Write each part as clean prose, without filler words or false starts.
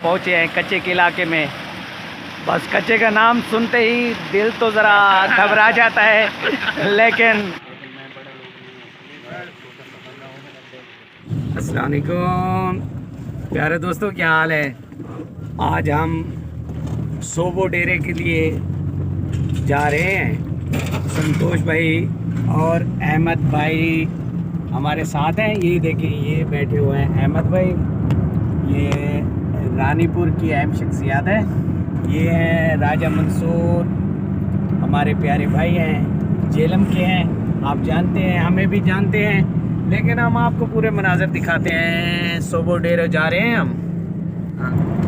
पहुँचे हैं कच्चे के इलाके में। बस कच्चे का नाम सुनते ही दिल तो ज़रा घबरा जाता है, लेकिन अस्सलाम वालेकुम प्यारे दोस्तों, क्या हाल है। आज हम सोबो डेरे के लिए जा रहे हैं। संतोष भाई और अहमद भाई हमारे साथ हैं। ये देखिए, ये बैठे हुए हैं अहमद भाई। ये रानीपुर की अहम शख्सियत है। ये है राजा मंसूर, हमारे प्यारे भाई हैं, जेलम के हैं। आप जानते हैं, हमें भी जानते हैं, लेकिन हम आपको पूरे मनाज़र दिखाते हैं। सोबो डेरे जा रहे हैं हम। हाँ।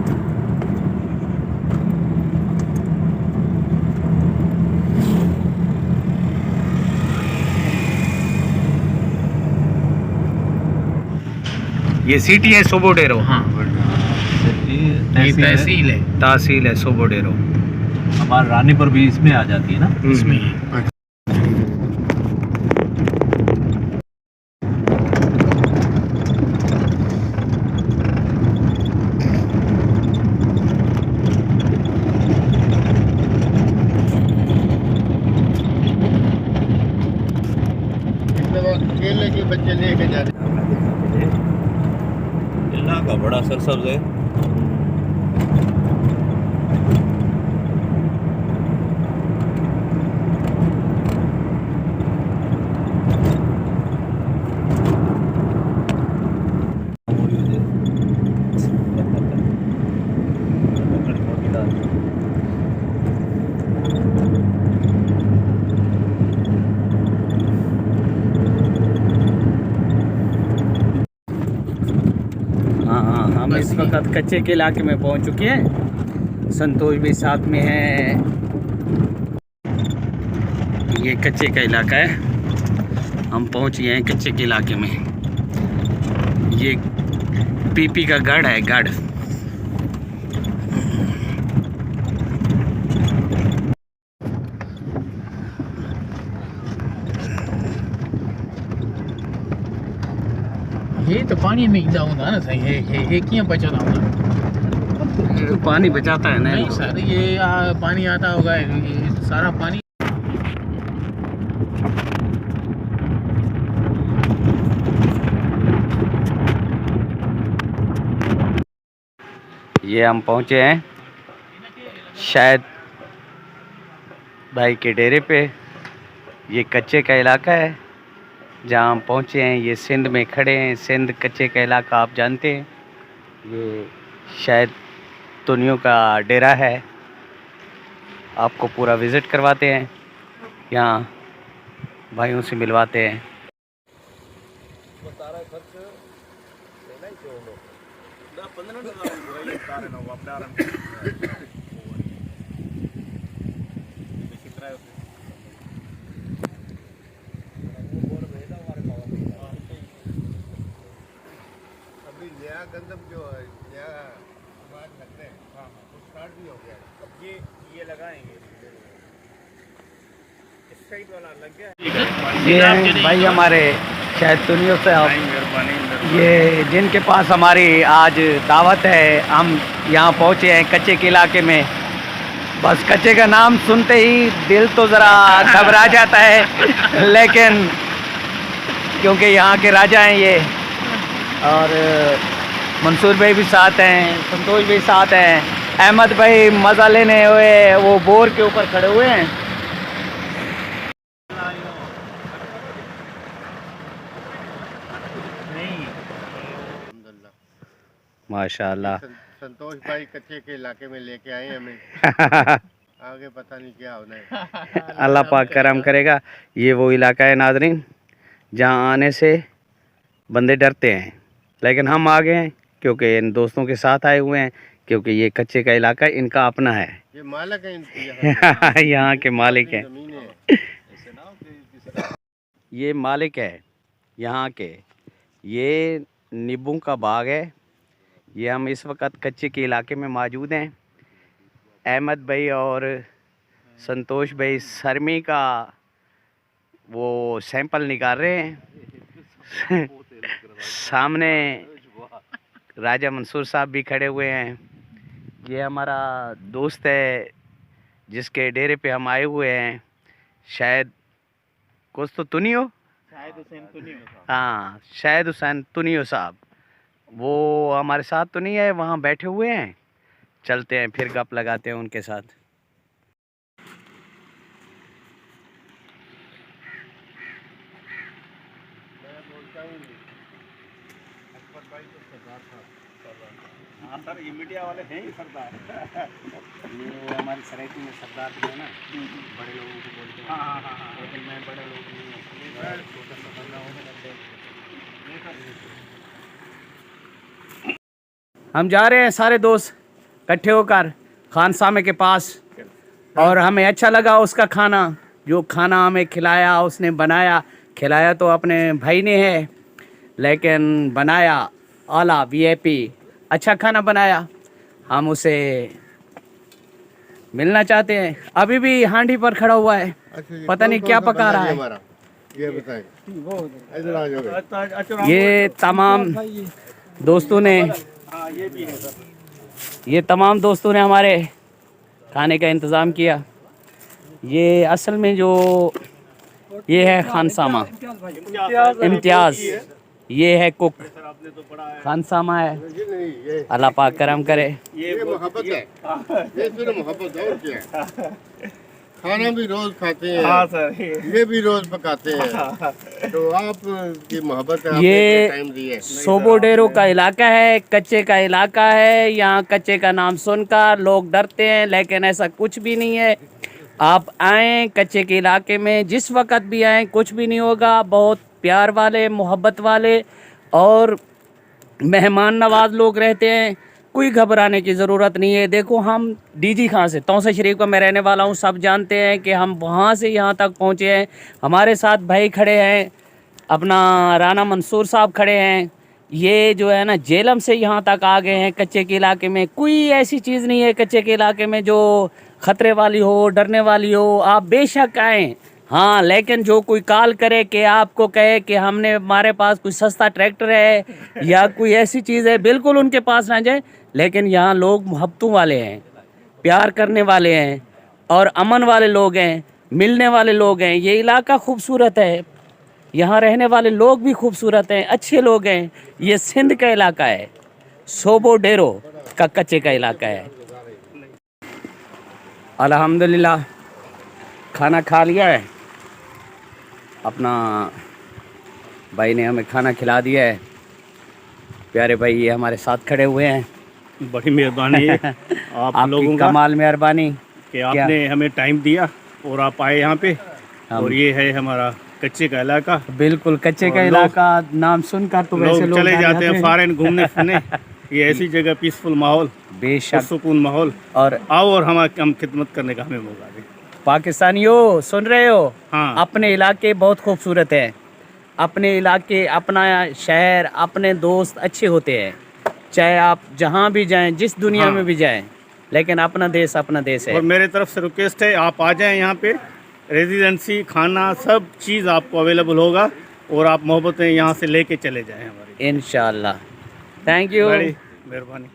ये सिटी है सोबो डेरो। हाँ, ये तहसील है सोबो डेरो। हमारा रानीपुर भी इसमें आ जाती है ना, इसमें। केले के बच्चे लेके जा रहे हैं। केला का बड़ा सरसब्ज है। हाँ, हम इस वक्त कच्चे के इलाके में पहुंच चुके हैं। संतोष भी साथ में है। ये कच्चे का इलाका है। हम पहुंच गए हैं कच्चे के इलाके में। ये पीपी का गढ़ है, गढ़। ये तो पानी में जाऊंगा ना सही है। ये क्यों बचाना होगा? पानी बचाता है नहीं सर, ये पानी आता होगा, ये सारा पानी। ये हम पहुंचे हैं शायद भाई के डेरे पे। ये कच्चे का इलाका है जहाँ हम पहुंचे हैं। ये सिंध में खड़े हैं। सिंध कच्चे का इलाका आप जानते हैं। ये शायद तुनियों का डेरा है। आपको पूरा विज़िट करवाते हैं, यहाँ भाइयों से मिलवाते हैं। गंदम जो है लगते हैं। हाँ, वो स्टार्ट भी हो गया। अब ये लगाएंगे। इस साइड वाला लग गया। ये भाई हमारे शायद तुनियों से आप, ये जिनके पास हमारी आज दावत है। हम यहाँ पहुँचे हैं कच्चे के इलाके में। बस कच्चे का नाम सुनते ही दिल तो ज़रा घबरा जाता है, लेकिन क्योंकि यहाँ के राजा हैं ये। और मंसूर भाई भी साथ हैं, संतोष भी साथ हैं। अहमद भाई मज़ा लेने हुए वो बोर के ऊपर खड़े हुए हैं। माशाल्लाह। संतोष भाई कच्चे के इलाके में लेके आए हमें। आगे पता नहीं क्या होना है। अल्लाह पाक करम करेगा। ये वो इलाका है नाज़रीन जहाँ आने से बंदे डरते हैं, लेकिन हम आ गए हैं क्योंकि इन दोस्तों के साथ आए हुए हैं। क्योंकि ये कच्चे का इलाका इनका अपना है। ये मालिक है यहाँ के मालिक हैं। ये मालिक है यहाँ के। ये नींबू का बाग है। ये हम इस वक्त कच्चे के इलाके में मौजूद हैं। अहमद भाई और संतोष भाई सरमी का वो सैंपल निकाल रहे हैं। सामने राजा मंसूर साहब भी खड़े हुए हैं। ये हमारा दोस्त है जिसके डेरे पे हम आए हुए हैं, शायद कुछ तो तुनियो, शायद हुसैन तुनियो साहब। हाँ शायद हुसैन तुनियो साहब, वो हमारे साथ तो नहीं है, वहाँ बैठे हुए हैं। चलते हैं फिर गप लगाते हैं उनके साथ। हाँ सर, ये मीडिया वाले हैं ही सरदार। ये हमारी सरायकी में सरदार भी है ना, बड़े लोगों को बोलते हैं। हाँ। लेकिन मैं बड़े लोग नहीं हूँ, छोटा सा बंदा हूँ। हम जा रहे हैं सारे दोस्त इकट्ठे होकर खान सामे के पास, और हमें अच्छा लगा उसका खाना, जो खाना हमें खिलाया, उसने बनाया। खिलाया तो अपने भाई ने है, लेकिन बनाया आला वीआईपी, अच्छा खाना बनाया। हम उसे मिलना चाहते हैं। अभी भी हांडी पर खड़ा हुआ है, पता नहीं क्या पका रहा है। ये बताएं। इधर आ जाओ। ये तमाम दोस्तों ने, ये भी है सर। ये तमाम दोस्तों ने हमारे खाने का इंतज़ाम किया। ये असल में जो ये है खानसामा इम्तियाज़, ये है कुक सर आपने तो बड़ा खानसामा है। ये नहीं, ये अल्लाह पाक करम करे। ये मोहब्बत है। ये सिर्फ मोहब्बत है और क्या है। खाना भी रोज खाते हैं। हाँ सर, ये भी रोज पकाते हैं। तो आप की मोहब्बत है, ये आपने टाइम दिए। सोबोडेरो का इलाका है, कच्चे का इलाका है। यहाँ कच्चे का नाम सुनकर लोग डरते हैं, लेकिन ऐसा कुछ भी नहीं है। आप आएँ कच्चे के इलाके में, जिस वक्त भी आएँ कुछ भी नहीं होगा। बहुत प्यार वाले, मोहब्बत वाले और मेहमान नवाज लोग रहते हैं। कोई घबराने की ज़रूरत नहीं है। देखो हम डीजी खां से, तौसा शरीफ का मैं रहने वाला हूँ, सब जानते हैं कि हम वहाँ से यहाँ तक पहुँचे हैं। हमारे साथ भाई खड़े हैं, अपना राना मंसूर साहब खड़े हैं। ये जो है ना जेलम से यहाँ तक आ गए हैं। कच्चे के इलाके में कोई ऐसी चीज़ नहीं है कच्चे के इलाके में जो ख़तरे वाली हो, डरने वाली हो। आप बेशक आएँ, हाँ, लेकिन जो कोई कॉल करे कि आपको कहे कि हमने, हमारे पास कोई सस्ता ट्रैक्टर है या कोई ऐसी चीज़ है, बिल्कुल उनके पास ना जाए। लेकिन यहाँ लोग मोहब्बतों वाले हैं, प्यार करने वाले हैं और अमन वाले लोग हैं, मिलने वाले लोग हैं। ये इलाका खूबसूरत है, यहाँ रहने वाले लोग भी खूबसूरत हैं, अच्छे लोग हैं। ये सिंध का इलाका है, सोबोडेरो का कच्चे का इलाका है। अल्हम्दुलिल्लाह खाना खा लिया है, अपना भाई ने हमें खाना खिला दिया है। प्यारे भाई ये हमारे साथ खड़े हुए हैं। बड़ी मेहरबानी है आप आपकी लोगों का कमाल मेहरबानी कि आपने हमें टाइम दिया और आप आए यहाँ पे। और ये है हमारा कच्चे का इलाका। बिल्कुल कच्चे का और इलाका नाम सुनकर तो वैसे लोग चले जाते हैं हैं। फॉरेन घूमने फिरने। ये ऐसी जगह पीसफुल माहौल, बेशक, सुकून माहौल। और आओ और हम खिदमत करने का हमें मौका दें। पाकिस्तानियों सुन रहे हो, हाँ। अपने इलाके बहुत खूबसूरत हैं। अपने इलाके, अपना शहर, अपने दोस्त अच्छे होते हैं, चाहे आप जहाँ भी जाएं, जिस दुनिया हाँ। में भी जाएं, लेकिन अपना देश है। और मेरे तरफ से रिक्वेस्ट है, आप आ जाएं यहाँ पे। रेजिडेंसी, खाना, सब चीज़ आपको अवेलेबल होगा और आप मोहब्बतें यहाँ से लेके चले जाएं हमारी। इंशाअल्लाह। Thank you. बड़ी मेहरबानी।